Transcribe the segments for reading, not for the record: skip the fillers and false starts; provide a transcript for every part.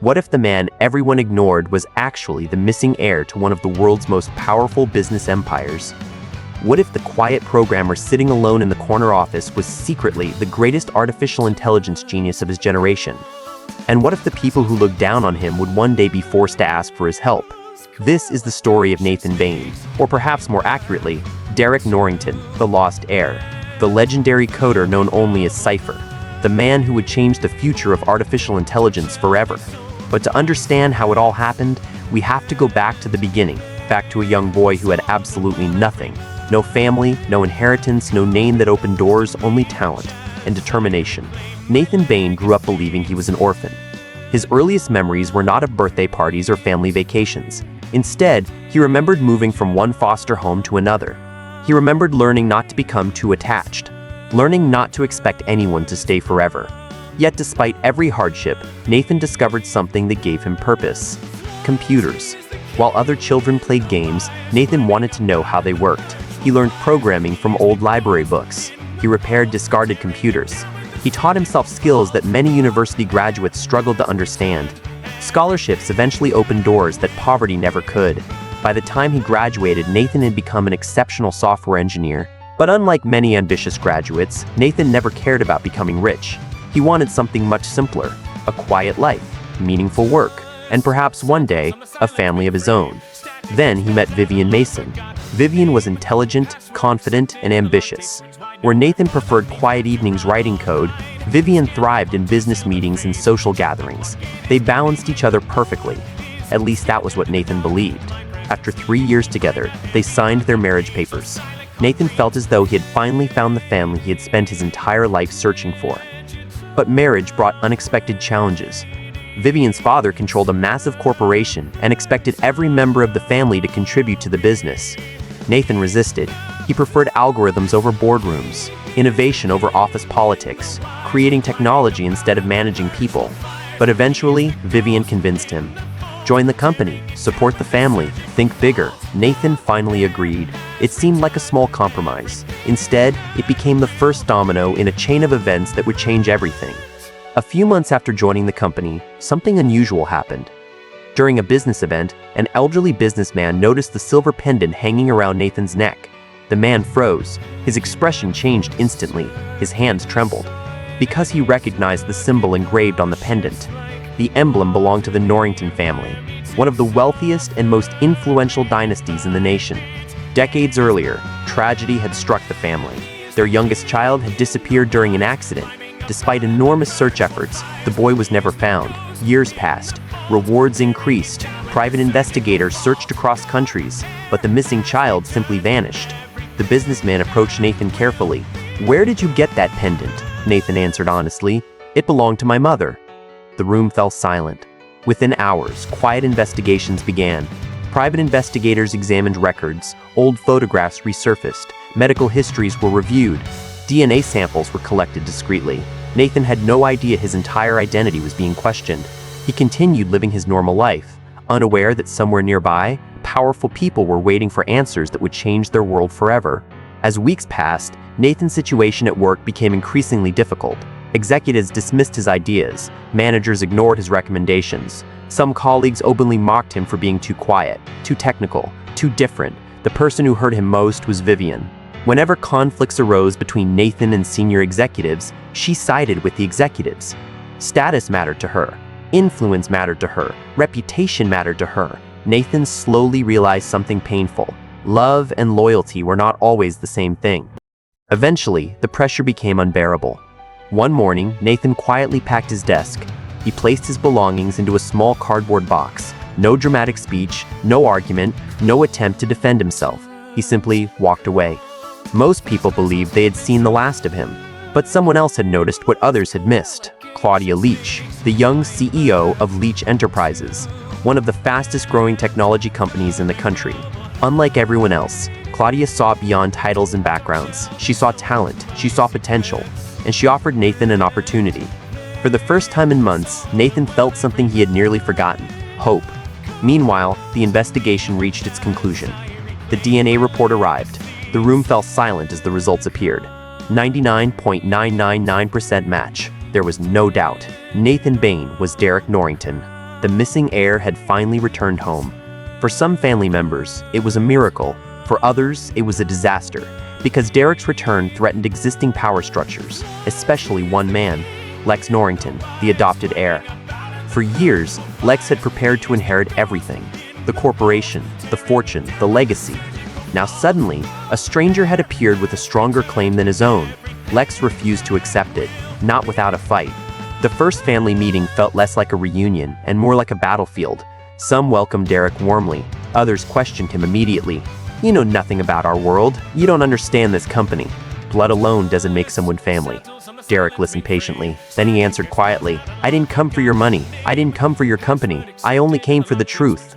What if the man everyone ignored was actually the missing heir to one of the world's most powerful business empires? What if the quiet programmer sitting alone in the corner office was secretly the greatest artificial intelligence genius of his generation? And what if the people who looked down on him would one day be forced to ask for his help? This is the story of Nathan Bain, or perhaps more accurately, Derek Norington, the lost heir, the legendary coder known only as Cypher, the man who would change the future of artificial intelligence forever. But to understand how it all happened, we have to go back to the beginning, back to a young boy who had absolutely nothing. No family, no inheritance, no name that opened doors, only talent and determination. Nathan Bain grew up believing he was an orphan. His earliest memories were not of birthday parties or family vacations. Instead, he remembered moving from one foster home to another. He remembered learning not to become too attached, learning not to expect anyone to stay forever. Yet despite every hardship, Nathan discovered something that gave him purpose: computers. While other children played games, Nathan wanted to know how they worked. He learned programming from old library books. He repaired discarded computers. He taught himself skills that many university graduates struggled to understand. Scholarships eventually opened doors that poverty never could. By the time he graduated, Nathan had become an exceptional software engineer. But unlike many ambitious graduates, Nathan never cared about becoming rich. He wanted something much simpler: a quiet life, meaningful work, and perhaps one day, a family of his own. Then he met Vivian Mason. Vivian was intelligent, confident, and ambitious. Where Nathan preferred quiet evenings writing code, Vivian thrived in business meetings and social gatherings. They balanced each other perfectly. At least that was what Nathan believed. After 3 years together, they signed their marriage papers. Nathan felt as though he had finally found the family he had spent his entire life searching for. But marriage brought unexpected challenges. Vivian's father controlled a massive corporation and expected every member of the family to contribute to the business. Nathan resisted. He preferred algorithms over boardrooms, innovation over office politics, creating technology instead of managing people. But eventually, Vivian convinced him. Join the company, support the family, think bigger. Nathan finally agreed. It seemed like a small compromise. Instead, it became the first domino in a chain of events that would change everything. A few months after joining the company, something unusual happened. During a business event, an elderly businessman noticed the silver pendant hanging around Nathan's neck. The man froze. His expression changed instantly. His hands trembled. Because he recognized the symbol engraved on the pendant. The emblem belonged to the Norington family, one of the wealthiest and most influential dynasties in the nation. Decades earlier, tragedy had struck the family. Their youngest child had disappeared during an accident. Despite enormous search efforts, the boy was never found. Years passed. Rewards increased. Private investigators searched across countries, but the missing child simply vanished. The businessman approached Nathan carefully. "Where did you get that pendant?" Nathan answered honestly. "It belonged to my mother." The room fell silent. Within hours, quiet investigations began. Private investigators examined records, old photographs resurfaced, medical histories were reviewed, DNA samples were collected discreetly. Nathan had no idea his entire identity was being questioned. He continued living his normal life, unaware that somewhere nearby, powerful people were waiting for answers that would change their world forever. As weeks passed, Nathan's situation at work became increasingly difficult. Executives dismissed his ideas. Managers ignored his recommendations. Some colleagues openly mocked him for being too quiet, too technical, too different. The person who hurt him most was Vivian. Whenever conflicts arose between Nathan and senior executives, she sided with the executives. Status mattered to her. Influence mattered to her. Reputation mattered to her. Nathan slowly realized something painful. Love and loyalty were not always the same thing. Eventually, the pressure became unbearable. One morning, Nathan quietly packed his desk. He placed his belongings into a small cardboard box. No dramatic speech, no argument, no attempt to defend himself. He simply walked away. Most people believed they had seen the last of him, but someone else had noticed what others had missed. Claudia Leach, the young CEO of Leach Enterprises, one of the fastest-growing technology companies in the country. Unlike everyone else, Claudia saw beyond titles and backgrounds. She saw talent, she saw potential, and she offered Nathan an opportunity. For the first time in months, Nathan felt something he had nearly forgotten: hope. Meanwhile, the investigation reached its conclusion. The DNA report arrived. The room fell silent as the results appeared. 99.999% match. There was no doubt. Nathan Bain was Derek Norington. The missing heir had finally returned home. For some family members, it was a miracle. For others, it was a disaster, because Derek's return threatened existing power structures, especially one man, Lex Norington, the adopted heir. For years, Lex had prepared to inherit everything: the corporation, the fortune, the legacy. Now suddenly, a stranger had appeared with a stronger claim than his own. Lex refused to accept it, not without a fight. The first family meeting felt less like a reunion and more like a battlefield. Some welcomed Derek warmly, others questioned him immediately. "You know nothing about our world. You don't understand this company. Blood alone doesn't make someone family." Derek listened patiently. Then he answered quietly, "I didn't come for your money. I didn't come for your company. I only came for the truth."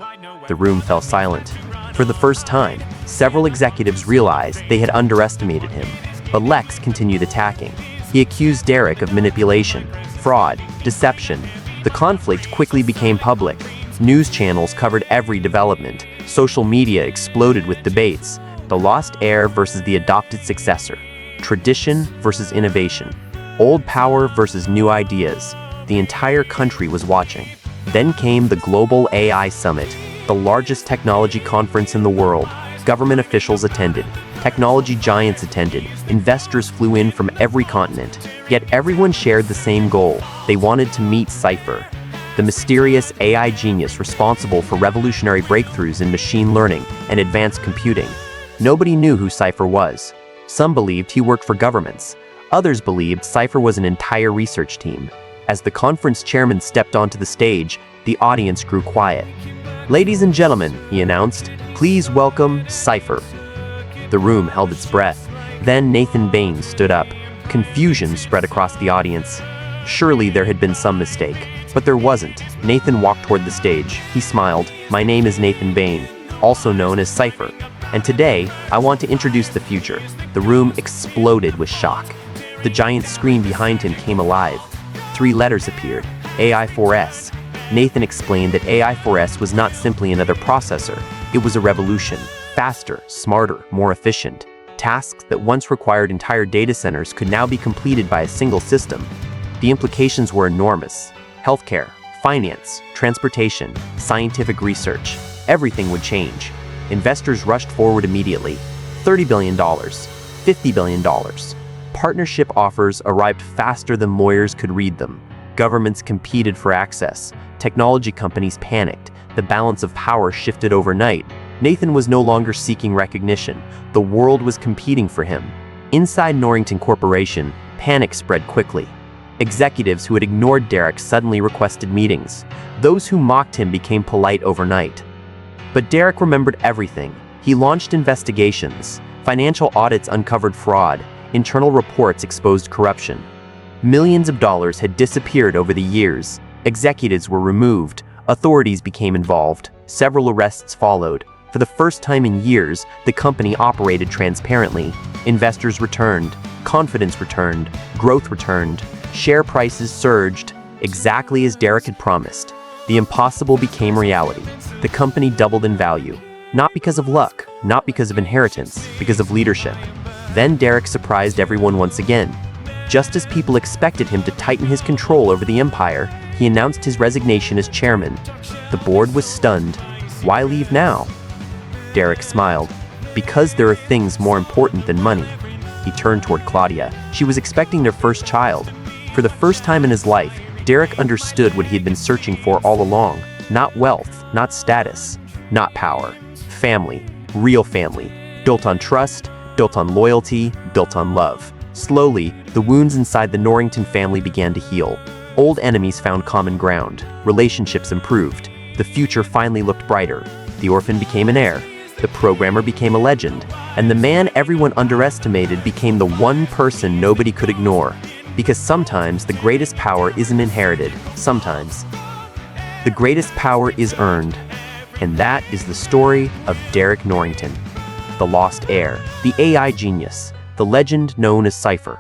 The room fell silent. For the first time, several executives realized they had underestimated him. But Lex continued attacking. He accused Derek of manipulation, fraud, deception. The conflict quickly became public. News channels covered every development. Social media exploded with debates. The lost heir versus the adopted successor. Tradition versus innovation. Old power versus new ideas. The entire country was watching. Then came the Global AI Summit, the largest technology conference in the world. Government officials attended. Technology giants attended. Investors flew in from every continent. Yet everyone shared the same goal. They wanted to meet Cypher, the mysterious AI genius responsible for revolutionary breakthroughs in machine learning and advanced computing. Nobody knew who Cypher was. Some believed he worked for governments. Others believed Cypher was an entire research team. As the conference chairman stepped onto the stage, the audience grew quiet. "Ladies and gentlemen," he announced, "please welcome Cypher." The room held its breath. Then Nathan Bain stood up. Confusion spread across the audience. Surely there had been some mistake. But there wasn't. Nathan walked toward the stage. He smiled. "My name is Nathan Bain, also known as Cypher. And today, I want to introduce the future." The room exploded with shock. The giant screen behind him came alive. 3 letters appeared. AI4S. Nathan explained that AI4S was not simply another processor. It was a revolution. Faster, smarter, more efficient. Tasks that once required entire data centers could now be completed by a single system. The implications were enormous. Healthcare, finance, transportation, scientific research. Everything would change. Investors rushed forward immediately. $30 billion, $50 billion. Partnership offers arrived faster than lawyers could read them. Governments competed for access. Technology companies panicked. The balance of power shifted overnight. Nathan was no longer seeking recognition. The world was competing for him. Inside Norington Corporation, panic spread quickly. Executives who had ignored Derek suddenly requested meetings. Those who mocked him became polite overnight. But Derek remembered everything. He launched investigations. Financial audits uncovered fraud. Internal reports exposed corruption. Millions of dollars had disappeared over the years. Executives were removed. Authorities became involved. Several arrests followed. For the first time in years, the company operated transparently. Investors returned. Confidence returned. Growth returned. Share prices surged, exactly as Derek had promised. The impossible became reality. The company doubled in value. Not because of luck, not because of inheritance, because of leadership. Then Derek surprised everyone once again. Just as people expected him to tighten his control over the empire, he announced his resignation as chairman. The board was stunned. Why leave now? Derek smiled. Because there are things more important than money. He turned toward Claudia. She was expecting their first child. For the first time in his life, Derek understood what he had been searching for all along. Not wealth, not status, not power. Family, real family, built on trust, built on loyalty, built on love. Slowly, the wounds inside the Norington family began to heal. Old enemies found common ground. Relationships improved. The future finally looked brighter. The orphan became an heir. The programmer became a legend. And the man everyone underestimated became the one person nobody could ignore. Because sometimes the greatest power isn't inherited. Sometimes the greatest power is earned. And that is the story of Derek Norington, the lost heir, the AI genius, the legend known as Cypher.